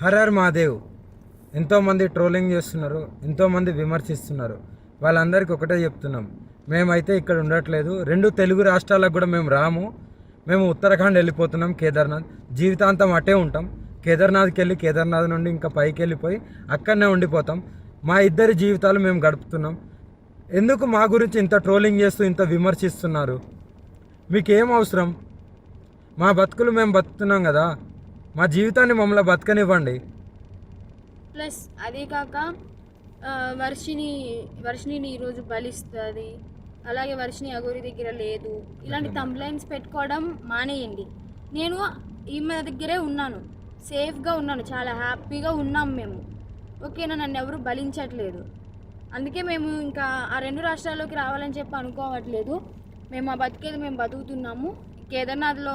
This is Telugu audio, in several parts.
హరర్ మహాదేవ్ ఎంతోమంది ట్రోలింగ్ చేస్తున్నారు, ఎంతోమంది విమర్శిస్తున్నారు. వాళ్ళందరికీ ఒకటే చెప్తున్నాం, మేమైతే ఇక్కడ ఉండట్లేదు. 2 తెలుగు రాష్ట్రాలకు కూడా మేము రాము. మేము ఉత్తరాఖండ్ వెళ్ళిపోతున్నాం, కేదార్నాథ్. జీవితాంతం అటే ఉంటాం. కేదార్నాథ్కి వెళ్ళి కేదార్నాథ్ నుండి ఇంకా పైకి వెళ్ళిపోయి అక్కడనే ఉండిపోతాం. మా ఇద్దరి జీవితాలు మేము గడుపుతున్నాం. ఎందుకు మా గురించి ఇంత ట్రోలింగ్ చేస్తూ ఇంత విమర్శిస్తున్నారు? మీకేం అవసరం? మా బతుకులు మేము బతుకుతున్నాం కదా, మా జీవితాన్ని మమ్మల్ని బతకనివ్వండి. ప్లస్ అదే కాక వర్షిని ఈరోజు బలిస్తుంది, అలాగే వర్షిని అగోరి దగ్గర లేదు, ఇలాంటి కంప్లైంట్స్ పెట్టుకోవడం మానేయండి. నేను ఈమె దగ్గరే ఉన్నాను, సేఫ్గా ఉన్నాను, చాలా హ్యాపీగా ఉన్నాం మేము. ఓకేనా, నన్ను ఎవరు బలించట్లేదు. అందుకే మేము ఇంకా ఆ 2 రాష్ట్రాల్లోకి రావాలని చెప్పి అనుకోవట్లేదు. మేము ఆ బతికేది మేము బతుకుతున్నాము. కేదార్నాథ్లో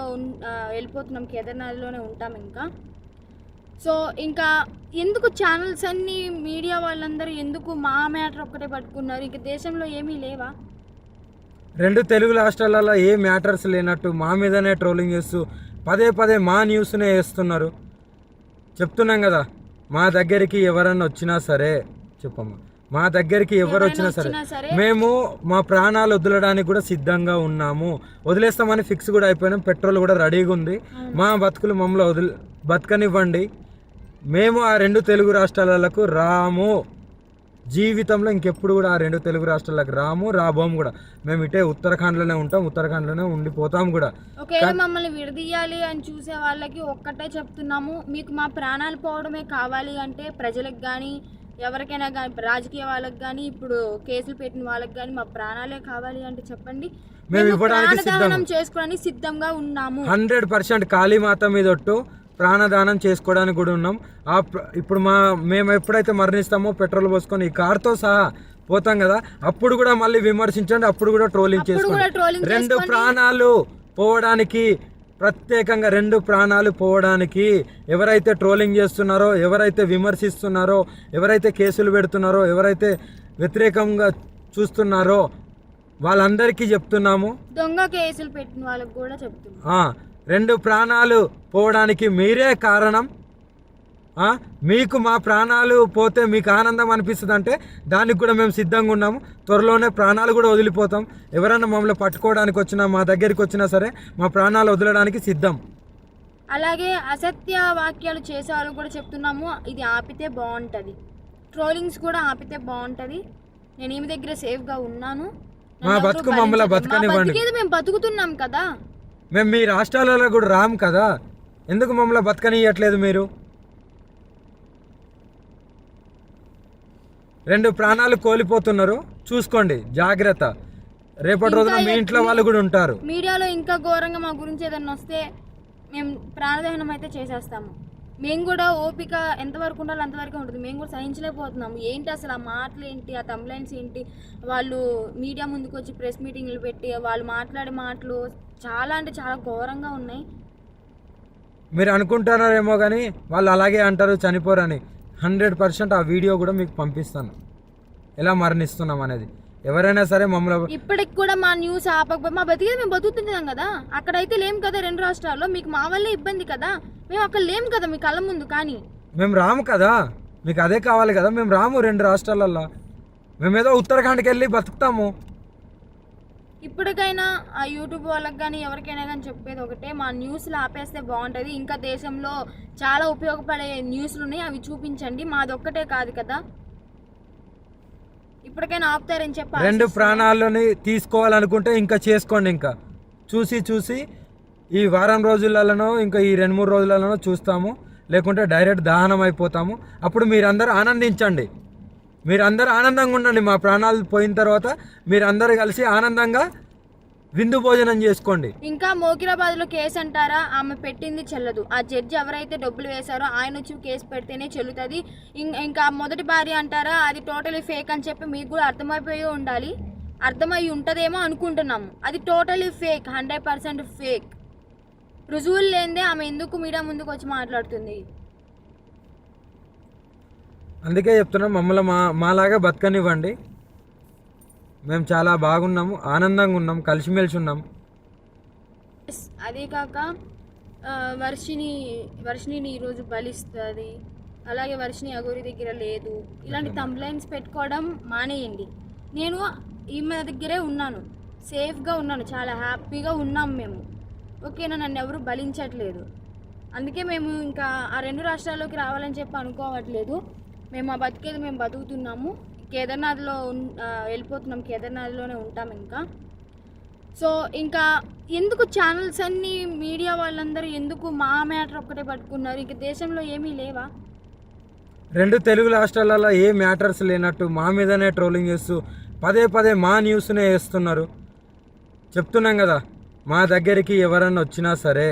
వెళ్ళిపోతున్నాం, కేదార్నాథ్లోనే ఉంటాం ఇంకా. సో ఇంకా ఎందుకు ఛానల్స్ అన్నీ, మీడియా వాళ్ళందరూ ఎందుకు మా మ్యాటర్ ఒక్కటే పట్టుకున్నారు? ఇంక దేశంలో ఏమీ లేవా? 2 తెలుగు రాష్ట్రాలలో ఏ మ్యాటర్స్ లేనట్టు మా మీదనే ట్రోలింగ్ చేస్తూ పదే మా న్యూస్నే వేస్తున్నారు. చెప్తున్నాం కదా, మా దగ్గరికి ఎవరన్నా వచ్చినా సరే, చెప్పమ్మా, మా దగ్గరికి ఎవరు వచ్చినా సరే మేము మా ప్రాణాలు వదలడానికి కూడా సిద్ధంగా ఉన్నాము. వదిలేస్తామని ఫిక్స్ కూడా అయిపోయినాం. పెట్రోల్ కూడా రెడీగా ఉంది. మా బతుకులు మమ్మల్ని బతకనివ్వండి. మేము ఆ 2 తెలుగు రాష్ట్రాలకు రాము. జీవితంలో ఇంకెప్పుడు కూడా ఆ 2 తెలుగు రాష్ట్రాలకు రాబోము కూడా. మేము ఇటే ఉత్తరాఖండ్లోనే ఉంటాం, ఉత్తరాఖండ్లోనే ఉండిపోతాం కూడా. ఒకవేళ మమ్మల్ని విడదీయాలి అని చూసే వాళ్ళకి ఒక్కటే చెప్తున్నాము, మీకు మా ప్రాణాలు పోవడమే కావాలి అంటే ప్రజలకు కానీ ఎవరికైనా కానీ, రాజకీయ వాళ్ళకి కానీ, ఇప్పుడు కేసులు పెట్టిన వాళ్ళకి కానీ మా ప్రాణాలే కావాలి అంటే చెప్పండి, మేము ఇవ్వడానికి చేసుకోవడానికి సిద్ధంగా ఉన్నాము. 100% కాళీమాత మీద ఒట్టు ప్రాణదానం చేసుకోవడానికి కూడా ఉన్నాం. ఇప్పుడు మేము ఎప్పుడైతే మరణిస్తామో పెట్రోల్ పోసుకొని ఈ కార్తో సహా పోతాం కదా, అప్పుడు కూడా మళ్ళీ విమర్శించండి, అప్పుడు కూడా ట్రోలింగ్ చేసుకోండి. 2 ప్రాణాలు పోవడానికి, ప్రత్యేకంగా 2 ప్రాణాలు పోవడానికి ఎవరైతే ట్రోలింగ్ చేస్తున్నారో, ఎవరైతే విమర్శిస్తున్నారో, ఎవరైతే కేసులు పెడుతున్నారో, ఎవరైతే వ్యతిరేకంగా చూస్తున్నారో వాళ్ళందరికీ చెప్తున్నాము. దొంగ కేసులు పెట్టిన వాళ్ళకి కూడా చెప్తున్నాము, 2 ప్రాణాలు పోవడానికి మీరే కారణం. మీకు మా ప్రాణాలు పోతే మీకు ఆనందం అనిపిస్తుంది అంటే దానికి కూడా మేము సిద్ధంగా ఉన్నాము. త్వరలోనే ప్రాణాలు కూడా వదిలిపోతాం. ఎవరైనా మమ్మల్ని పట్టుకోవడానికి వచ్చినా, మా దగ్గరికి వచ్చినా సరే మా ప్రాణాలు వదలడానికి సిద్ధం. అలాగే అసత్య వాక్యాలు చేసేవాళ్ళు కూడా చెప్తున్నాము, ఇది ఆపితే బాగుంటుంది. ట్రోలింగ్స్ కూడా ఆపితే బాగుంటుంది. నేను ఈమె దగ్గర సేఫ్గా ఉన్నాను. మా బతుకు మమ్మల్ని బతకనివ్వండి. మేము బతుకుతున్నాం కదా, మేము మీ రాష్ట్రాలలో కూడా రాము కదా, ఎందుకు మమ్మల్ని బతకనియట్లేదు మీరు? 2 ప్రాణాలు కోల్పోతున్నారు, చూసుకోండి, జాగ్రత్త. రేపటి రోజున మీ ఇంట్లో వాళ్ళు కూడా ఉంటారు. మీడియాలో ఇంకా ఘోరంగా మా గురించి ఏదన్నా వస్తే మేము ప్రాణదహనం అయితే చేసేస్తాము. మేము కూడా ఓపిక ఎంతవరకు ఉండాలో అంతవరకు ఉంటుంది. మేము కూడా సహించలేకపోతున్నాము. ఏంటి అసలు ఆ మాటలు ఏంటి, ఆ కంప్లైంట్స్ ఏంటి, వాళ్ళు మీడియా ముందుకు వచ్చి ప్రెస్ మీటింగ్లు పెట్టి వాళ్ళు మాట్లాడే మాటలు చాలా అంటే చాలా ఘోరంగా ఉన్నాయి. మీరు అనుకుంటున్నారేమో కానీ వాళ్ళు అలాగే అంటారు, చనిపోరని. 100% ఆ వీడియో కూడా మీకు పంపిస్తాను, ఎలా మరణిస్తున్నాం అనేది. ఎవరైనా సరే మమ్మల్ని ఇప్పటికి కూడా మా న్యూస్ ఆపకపోతే మా బతికేది మేము బతుకుతున్నాం కదా. అక్కడైతే లేం కదా 2 రాష్ట్రాల్లో, మీకు మా వల్లే ఇబ్బంది కదా. మేము అక్కడ లేం కదా మీ కళ్ళ ముందు, కానీ మేము రాము కదా, మీకు అదే కావాలి కదా. మేము రాము 2 రాష్ట్రాలల్లో, మేమేదో ఉత్తరాఖండ్కి వెళ్ళి బతుకుతాము. ఇప్పటికైనా ఆ యూట్యూబ్ వాళ్ళకి కానీ ఎవరికైనా కానీ చెప్పేది ఒకటే, మా న్యూస్లు ఆపేస్తే బాగుంటుంది. ఇంకా దేశంలో చాలా ఉపయోగపడే న్యూస్లు ఉన్నాయి, అవి చూపించండి. మాది ఒక్కటే కాదు కదా, ఇప్పటికైనా ఆపుతారని చెప్పి. 2 ప్రాణాలని తీసుకోవాలనుకుంటే ఇంకా చేసుకోండి. ఇంకా చూసి ఈ వారం రోజులలోనో ఇంకా ఈ 2-3 రోజులలోనో చూస్తాము, లేకుంటే డైరెక్ట్ దహనం అయిపోతాము. అప్పుడు మీరందరూ ఆనందించండి, మీరందరూ ఆనందంగా ఉండండి. మా ప్రాణాలు పోయిన తర్వాత మీరందరూ కలిసి ఆనందంగా విందు భోజనం చేసుకోండి. ఇంకా మోకిరాబాద్లో కేసు అంటారా, ఆమె పెట్టింది చెల్లదు. ఆ జడ్జి ఎవరైతే డబ్బులు వేశారో ఆయన వచ్చి కేసు పెడితేనే చెల్లుతుంది. ఇంకా మొదటి భార్య అంటారా, అది టోటలీ ఫేక్ అని చెప్పి మీకు కూడా అర్థమైపోయి ఉండాలి. అర్థమై ఉంటుందేమో అనుకుంటున్నాము. అది టోటలీ ఫేక్, 100% ఫేక్. రుజువులు లేనిదే ఆమె ఎందుకు మీడియా ముందుకు వచ్చి మాట్లాడుతుంది? అందుకే చెప్తున్నాం, మమ్మల్ని మాలాగా బతకనివ్వండి. మేము చాలా బాగున్నాము, ఆనందంగా ఉన్నాం, కలిసిమెలిసి ఉన్నాం. అదే కాక వర్షిణిని ఈరోజు బలిస్తుంది, అలాగే వర్షిణి అగోరి దగ్గర లేదు, ఇలాంటి తంబ్లైన్స్ పెట్టుకోవడం మానేయండి. నేను ఈమె దగ్గరే ఉన్నాను, సేఫ్గా ఉన్నాను, చాలా హ్యాపీగా ఉన్నాం మేము. ఓకేనా, నన్ను ఎవరు బలించట్లేదు. అందుకే మేము ఇంకా ఆ 2 రాష్ట్రాల్లోకి రావాలని చెప్పి అనుకోవట్లేదు. మేము ఆ బతికేది మేము బతుకుతున్నాము. కేదార్నాథ్లో వెళ్ళిపోతున్నాం, కేదార్నాథ్లోనే ఉంటాం ఇంకా. సో ఇంకా ఎందుకు ఛానల్స్ అన్నీ, మీడియా వాళ్ళందరూ ఎందుకు మా మ్యాటర్ ఒక్కటే పట్టుకున్నారు? ఇంక దేశంలో ఏమీ లేవా? 2 తెలుగు రాష్ట్రాలలో ఏ మ్యాటర్స్ లేనట్టు మా మీదనే ట్రోలింగ్ చేస్తూ పదే పదే మా న్యూస్నే వేస్తున్నారు. చెప్తున్నాం కదా, మా దగ్గరికి ఎవరన్నా వచ్చినా సరే,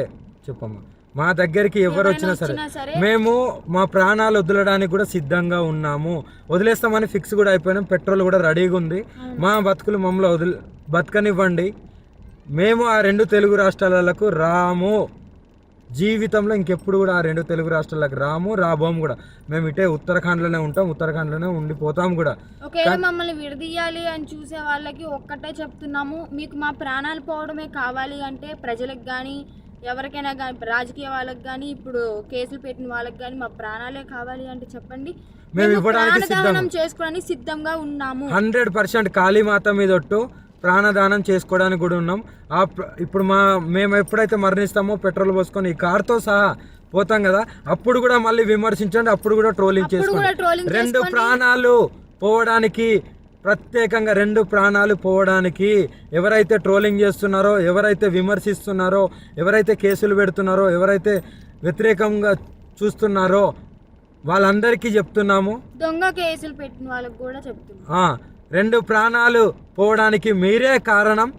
చెప్పమ్మా, మా దగ్గరికి ఎవరు వచ్చినా సరే మేము మా ప్రాణాలు వదలడానికి కూడా సిద్ధంగా ఉన్నాము. వదిలేస్తామని ఫిక్స్ కూడా అయిపోయినాం. పెట్రోల్ కూడా రెడీగా ఉంది. మా బతుకులు మమ్మల్ని బతకనివ్వండి. మేము ఆ 2 తెలుగు రాష్ట్రాలకు రాము. జీవితంలో ఇంకెప్పుడు కూడా ఆ 2 తెలుగు రాష్ట్రాలకు రాబోము కూడా. మేము ఇటే ఉత్తరాఖండ్లోనే ఉంటాం, ఉత్తరాఖండ్లోనే ఉండిపోతాం కూడా. ఒకవేళ మమ్మల్ని విడదీయాలి అని చూసే వాళ్ళకి ఒక్కటే చెప్తున్నాము, మీకు మా ప్రాణాలు పోవడమే కావాలి అంటే ప్రజలకు కానీ ఎవరికైనా కానీ, రాజకీయ వాళ్ళకి కానీ, ఇప్పుడు కేసులు పెట్టిన వాళ్ళకి కానీ మా ప్రాణాలే కావాలి అంటే చెప్పండి. మేము ఇవ్వడానికి ప్రాణదానం చేసుకోవడానికి సిద్ధంగా ఉన్నాము. 100% కాళీమాత మీద ఒట్టు ప్రాణదానం చేసుకోవడానికి కూడా ఉన్నాం. ఇప్పుడు మేము ఎప్పుడైతే మరణిస్తామో పెట్రోల్ పోసుకొని ఈ కార్తో సహా పోతాం కదా, అప్పుడు కూడా మళ్ళీ విమర్శించండి, అప్పుడు కూడా ట్రోలింగ్ చేసుకోండి. 2 ప్రాణాలు పోవడానికి, ప్రత్యేకంగా 2 ప్రాణాలు పోవడానికి ఎవరైతే ట్రోలింగ్ చేస్తున్నారో, ఎవరైతే విమర్శిస్తున్నారో, ఎవరైతే కేసులు పెడుతున్నారో, ఎవరైతే వ్యతిరేకంగా చూస్తున్నారో వాళ్ళందరికీ చెప్తున్నాము. దొంగ కేసులు పెట్టిన వాళ్ళకి కూడా చెప్తున్నాము, 2 ప్రాణాలు పోవడానికి మీరే కారణం.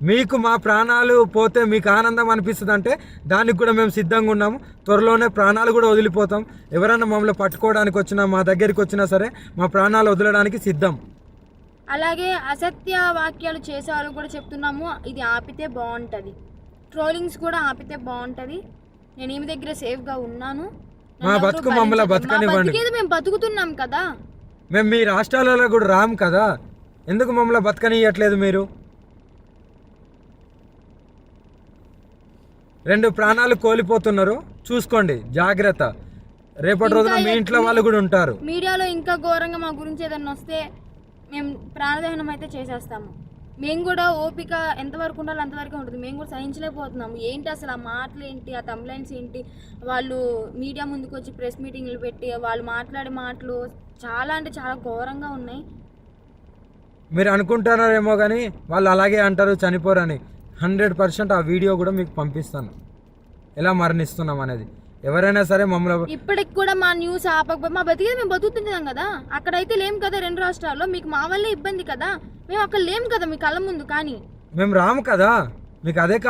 మీకు మా ప్రాణాలు పోతే మీకు ఆనందం అనిపిస్తుంది అంటే దానికి కూడా మేము సిద్ధంగా ఉన్నాము. త్వరలోనే ప్రాణాలు కూడా వదిలిపోతాం. ఎవరైనా మమ్మల్ని పట్టుకోవడానికి వచ్చినా, మా దగ్గరికి వచ్చినా సరే మా ప్రాణాలు వదలడానికి సిద్ధం. అలాగే అసత్య వాక్యాలు చేసే వాళ్ళు కూడా చెప్తున్నాము, ఇది ఆపితే బాగుంటుంది. ట్రోలింగ్స్ కూడా ఆపితే బాగుంటుంది. నేను ఈమె దగ్గర సేఫ్గా ఉన్నాను. మా బతుకు మమ్మల్ని బతకనివ్వండి. మేము బతుకుతున్నాం కదా. మేము మీ రాష్ట్రాలలో కూడా రాము కదా, ఎందుకు మమ్మల్ని బతకనియట్లేదు మీరు? 2 ప్రాణాలు కోల్పోతున్నారు, చూసుకోండి, జాగ్రత్త. రేపటి రోజున మీ ఇంట్లో వాళ్ళు కూడా ఉంటారు. మీడియాలో ఇంకా ఘోరంగా మా గురించి ఏదన్నా వస్తే మేము ప్రాణదహనం అయితే చేసేస్తాము. మేము కూడా ఓపిక ఎంతవరకు ఉండాలో అంతవరకే ఉంటుంది. మేము కూడా సహించలేకపోతున్నాము. ఏంటి అసలు ఆ మాటలు ఏంటి, ఆ తంబ్లైన్స్ ఏంటి, వాళ్ళు మీడియా ముందుకు వచ్చి ప్రెస్ మీటింగ్లు పెట్టి వాళ్ళు మాట్లాడే మాటలు చాలా అంటే చాలా ఘోరంగా ఉన్నాయి. మీరు అనుకుంటున్నారేమో కానీ వాళ్ళు అలాగే అంటారు, చనిపోరని. 100% ఆ వీడియో కూడా మీకు పంపిస్తాను, ఎలా మరణిస్తున్నాం అనేది. ఎవరైనా సరే మమ్మల్ని ఇప్పటికి కూడా మా న్యూస్ ఆపకపోతే మా బతికేది మేము బతుకుతున్నాం కదా. అక్కడైతే లేం కదా 2 రాష్ట్రాల్లో. మీకు మా వల్లే ఇబ్బంది కదా, మేము అక్కడ లేం కదా మీ కళ్ళ ముందు. కానీ మేము రాము కదా, మీకు అదే